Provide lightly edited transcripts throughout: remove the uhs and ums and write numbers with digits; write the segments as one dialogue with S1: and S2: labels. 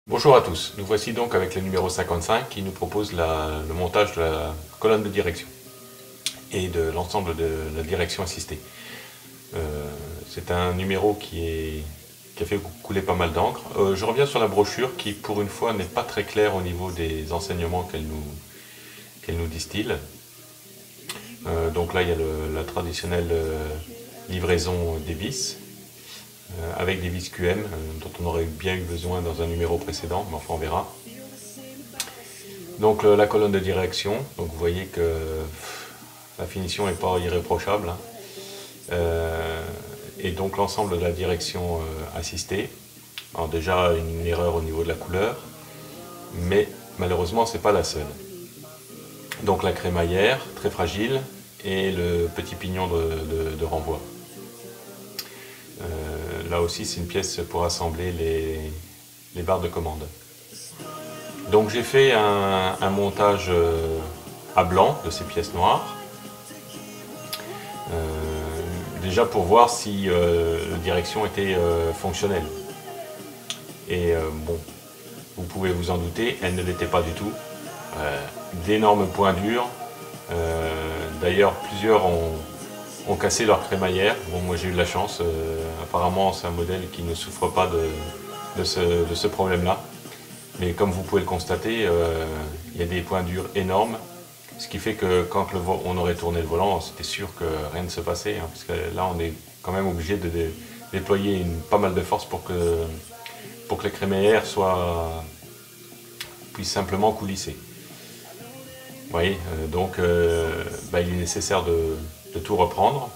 S1: Bonjour à tous, nous voici donc avec le numéro 55 qui nous propose le montage de la colonne de direction et de l'ensemble de la direction assistée. C'est un numéro qui a fait couler pas mal d'encre. Je reviens sur la brochure qui pour une fois n'est pas très claire au niveau des enseignements qu'elle nous distille. Donc là il y a la traditionnelle livraison des vis. Avec des vis QM dont on aurait bien eu besoin dans un numéro précédent, mais enfin on verra. Donc la colonne de direction, donc vous voyez que la finition n'est pas irréprochable. Et donc l'ensemble de la direction assistée. Alors déjà une erreur au niveau de la couleur, mais malheureusement c'est pas la seule. Donc la crémaillère, très fragile, et le petit pignon de renvoi. Là aussi c'est une pièce pour assembler les barres de commande. Donc j'ai fait un montage à blanc de ces pièces noires. Déjà pour voir si la direction était fonctionnelle. Et bon, vous pouvez vous en douter, elle ne l'était pas du tout. D'énormes points durs. D'ailleurs plusieurs ont cassé leur crémaillère. Bon, moi j'ai eu de la chance. Apparemment, c'est un modèle qui ne souffre pas de ce problème-là. Mais comme vous pouvez le constater, il y a des points durs énormes. Ce qui fait que quand on aurait tourné le volant, c'était sûr que rien ne se passait. Hein, parce que là, on est quand même obligé de déployer pas mal de force pour que les crémaillères puissent simplement coulisser. Vous voyez, donc il est nécessaire de tout reprendre.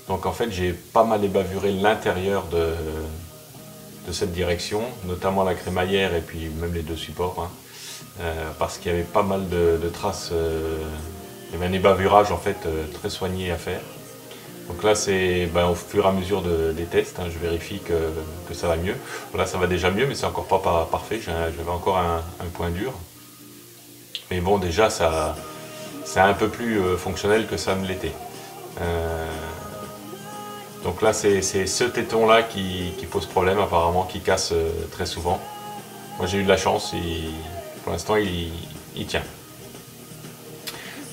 S1: Donc en fait j'ai pas mal ébavuré l'intérieur de cette direction, notamment la crémaillère et puis même les deux supports, hein, parce qu'il y avait pas mal de traces, il y avait un ébavurage en fait très soigné à faire. Donc là c'est au fur et à mesure des tests, hein, je vérifie que ça va mieux. Là ça va déjà mieux mais c'est encore pas parfait, j'avais encore un point dur. Mais bon déjà c'est un peu plus fonctionnel que ça ne l'était. Donc là c'est ce téton là qui pose problème apparemment, qui casse très souvent. Moi j'ai eu de la chance et pour l'instant il tient.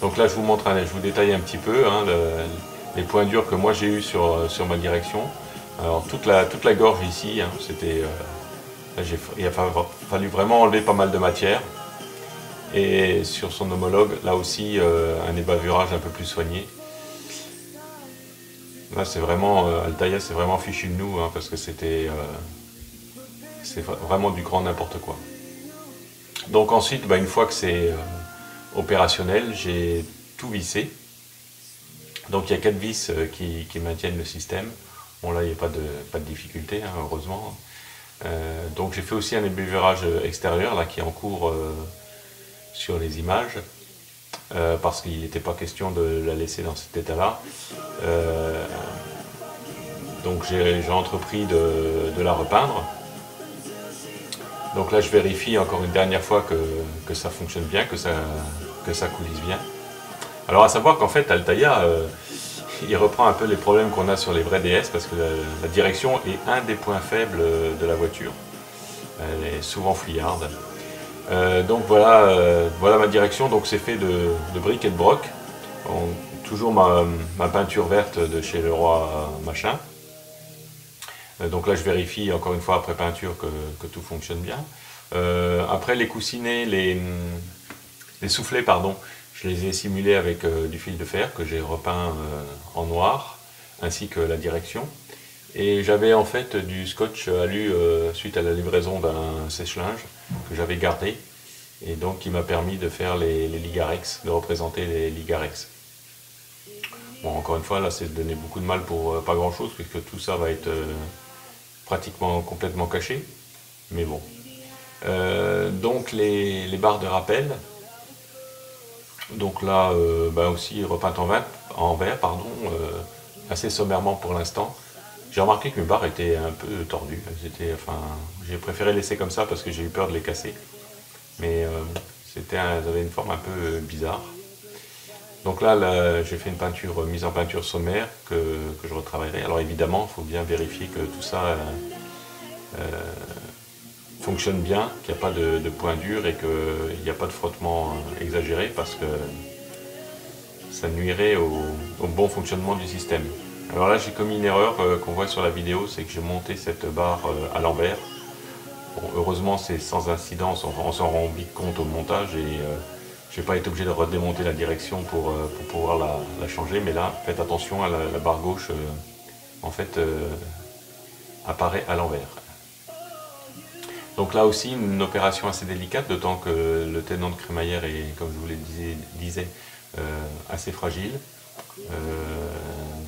S1: Donc là je vous détaille un petit peu hein, les points durs que moi j'ai eu sur ma direction. Alors toute la gorge ici, hein, il a fallu vraiment enlever pas mal de matière. Et sur son homologue, là aussi un ébavurage un peu plus soigné. Là c'est vraiment, Altaïa c'est vraiment fichu de nous hein, parce que c'est vraiment du grand n'importe quoi. Donc ensuite, une fois que c'est opérationnel, j'ai tout vissé. Donc il y a 4 vis qui maintiennent le système. Bon là il n'y a pas de difficulté, hein, heureusement. Donc j'ai fait aussi un ébavurage extérieur là qui est en cours sur les images. Parce qu'il n'était pas question de la laisser dans cet état-là. Donc j'ai entrepris de la repeindre. Donc là je vérifie encore une dernière fois que ça fonctionne bien, que ça coulisse bien. Alors à savoir qu'en fait Altaïa, il reprend un peu les problèmes qu'on a sur les vrais DS, parce que la direction est un des points faibles de la voiture. Elle est souvent fuyarde. Donc voilà ma direction, donc c'est fait de briques et de broc. Toujours ma peinture verte de chez Leroy Machin. Donc là je vérifie encore une fois après peinture que tout fonctionne bien. Après les coussinets, les soufflets pardon, je les ai simulés avec du fil de fer que j'ai repeint en noir, ainsi que la direction. Et j'avais en fait du scotch alu suite à la livraison d'un sèche-linge que j'avais gardé, et donc qui m'a permis de faire les Ligarex, de représenter les Ligarex. Bon, encore une fois, là c'est donné beaucoup de mal pour pas grand chose, puisque tout ça va être pratiquement complètement caché, mais bon. Donc les barres de rappel, donc là aussi repeintes en vert, assez sommairement pour l'instant. J'ai remarqué que mes barres étaient un peu tordues, j'ai préféré laisser comme ça parce que j'ai eu peur de les casser, mais elles avaient une forme un peu bizarre. Donc là j'ai fait une mise en peinture sommaire que je retravaillerai. Alors évidemment, il faut bien vérifier que tout ça fonctionne bien, qu'il n'y a pas de point dur et qu'il n'y a pas de frottement exagéré parce que ça nuirait au bon fonctionnement du système. Alors là j'ai commis une erreur qu'on voit sur la vidéo, c'est que j'ai monté cette barre à l'envers. Bon, heureusement c'est sans incidence, on s'en rend vite compte au montage et je n'ai pas été obligé de redémonter la direction pour pouvoir la changer, mais là faites attention à la barre gauche en fait apparaît à l'envers. Donc là aussi une opération assez délicate, d'autant que le tenant de crémaillère est, comme je vous le disais, assez fragile.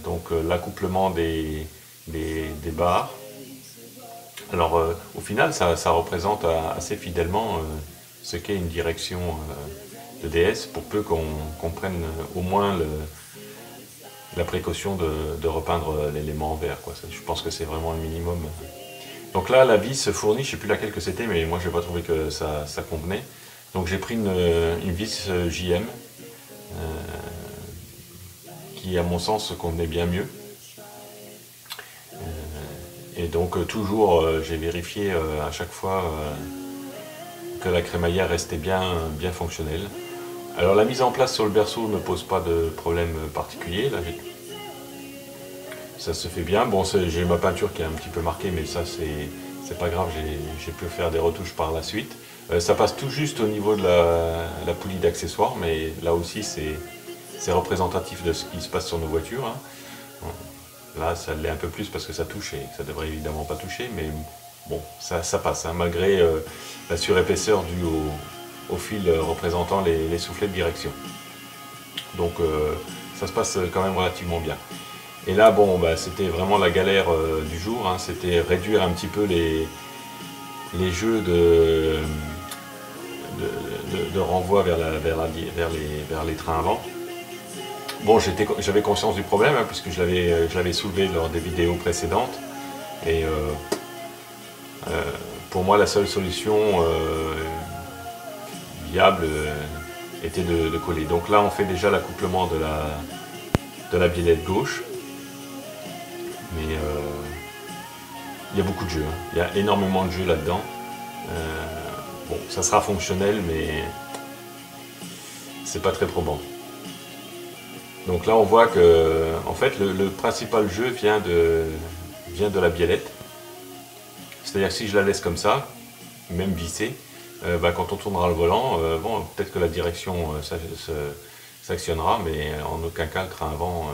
S1: Donc l'accouplement des barres. Alors au final ça représente assez fidèlement ce qu'est une direction de DS, pour peu qu'on prenne au moins la précaution de repeindre l'élément en vert, quoi. Je pense que c'est vraiment le minimum. Donc là la vis fournie, je ne sais plus laquelle que c'était, mais moi je n'ai pas trouvé que ça convenait. Donc j'ai pris une vis JM qui à mon sens convenait bien mieux. Et donc toujours j'ai vérifié à chaque fois que la crémaillère restait bien fonctionnelle. Alors la mise en place sur le berceau ne pose pas de problème particulier. Là, ça se fait bien. Bon, j'ai ma peinture qui est un petit peu marquée, mais ça c'est pas grave, j'ai pu faire des retouches par la suite. Ça passe tout juste au niveau de la poulie d'accessoires, mais là aussi c'est représentatif de ce qui se passe sur nos voitures. Hein. Bon, là ça l'est un peu plus parce que ça touche et ça devrait évidemment pas toucher, mais bon, ça passe, hein, malgré la surépaisseur due au fil représentant les soufflets de direction. Donc ça se passe quand même relativement bien. Et là, bon, bah, c'était vraiment la galère du jour, hein, c'était réduire un petit peu les jeux de renvoi vers les trains avant. Bon, j'avais conscience du problème, hein, puisque je l'avais soulevé lors des vidéos précédentes. Et pour moi, la seule solution viable était de coller. Donc là, on fait déjà l'accouplement de la biellette gauche. Mais il y a beaucoup de jeux, hein. Il y a énormément de jeux là-dedans. Bon, ça sera fonctionnel, mais c'est pas très probant. Donc là, on voit que en fait, le principal jeu vient de la biellette. C'est-à-dire que si je la laisse comme ça, même vissée, bah, quand on tournera le volant, bon, peut-être que la direction s'actionnera, mais en aucun cas le train avant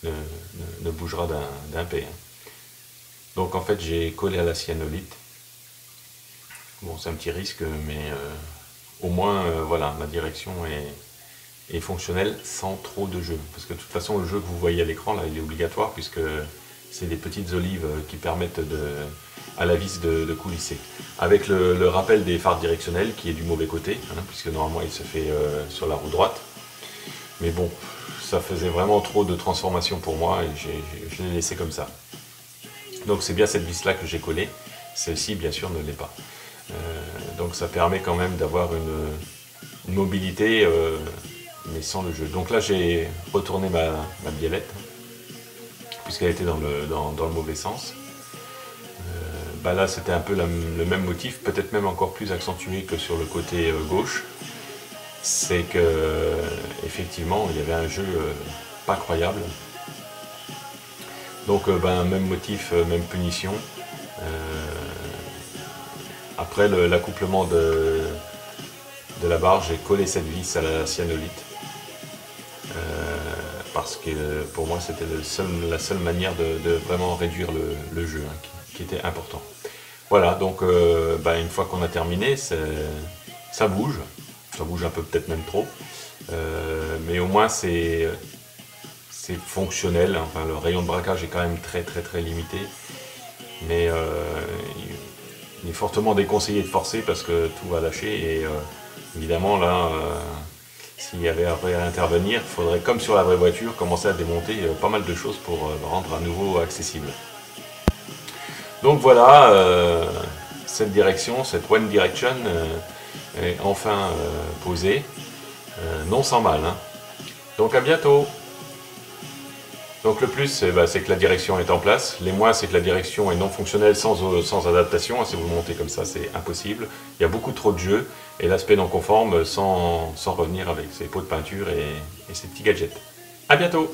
S1: ne bougera d'un pé. Donc en fait j'ai collé à la cyanolite. Bon, c'est un petit risque, mais au moins voilà, ma direction est fonctionnelle sans trop de jeu. Parce que de toute façon le jeu que vous voyez à l'écran là, il est obligatoire, puisque c'est des petites olives qui permettent à la vis de coulisser. Avec le rappel des phares directionnels qui est du mauvais côté, hein, puisque normalement il se fait sur la roue droite. Mais bon, ça faisait vraiment trop de transformation pour moi et je l'ai laissé comme ça. Donc c'est bien cette vis là que j'ai collée, celle-ci bien sûr ne l'est pas. Donc ça permet quand même d'avoir une mobilité mais sans le jeu. Donc là j'ai retourné ma biellette, puisqu'elle était dans le mauvais sens. Bah là c'était un peu le même motif, peut-être même encore plus accentué que sur le côté gauche. C'est que effectivement il y avait un jeu pas croyable. Donc ben, même motif, même punition. Après l'accouplement de la barre, j'ai collé cette vis à la cyanolite. Parce que pour moi c'était la seule manière de vraiment réduire le jeu, hein, qui était important. Voilà, donc ben, une fois qu'on a terminé, ça bouge. Ça bouge un peu, peut-être même trop, mais au moins c'est fonctionnel. Enfin, le rayon de braquage est quand même très limité, mais il est fortement déconseillé de forcer parce que tout va lâcher et évidemment là, s'il y avait à intervenir, il faudrait, comme sur la vraie voiture, commencer à démonter pas mal de choses pour rendre à nouveau accessible. Donc voilà, cette direction, cette One Direction est enfin posée, non sans mal, hein. Donc à bientôt. Donc le plus, c'est que la direction est en place. Les moins, c'est que la direction est non fonctionnelle sans adaptation. Si vous le montez comme ça, c'est impossible. Il y a beaucoup trop de jeux. Et l'aspect non conforme sans revenir avec ses pots de peinture et ses petits gadgets. A bientôt!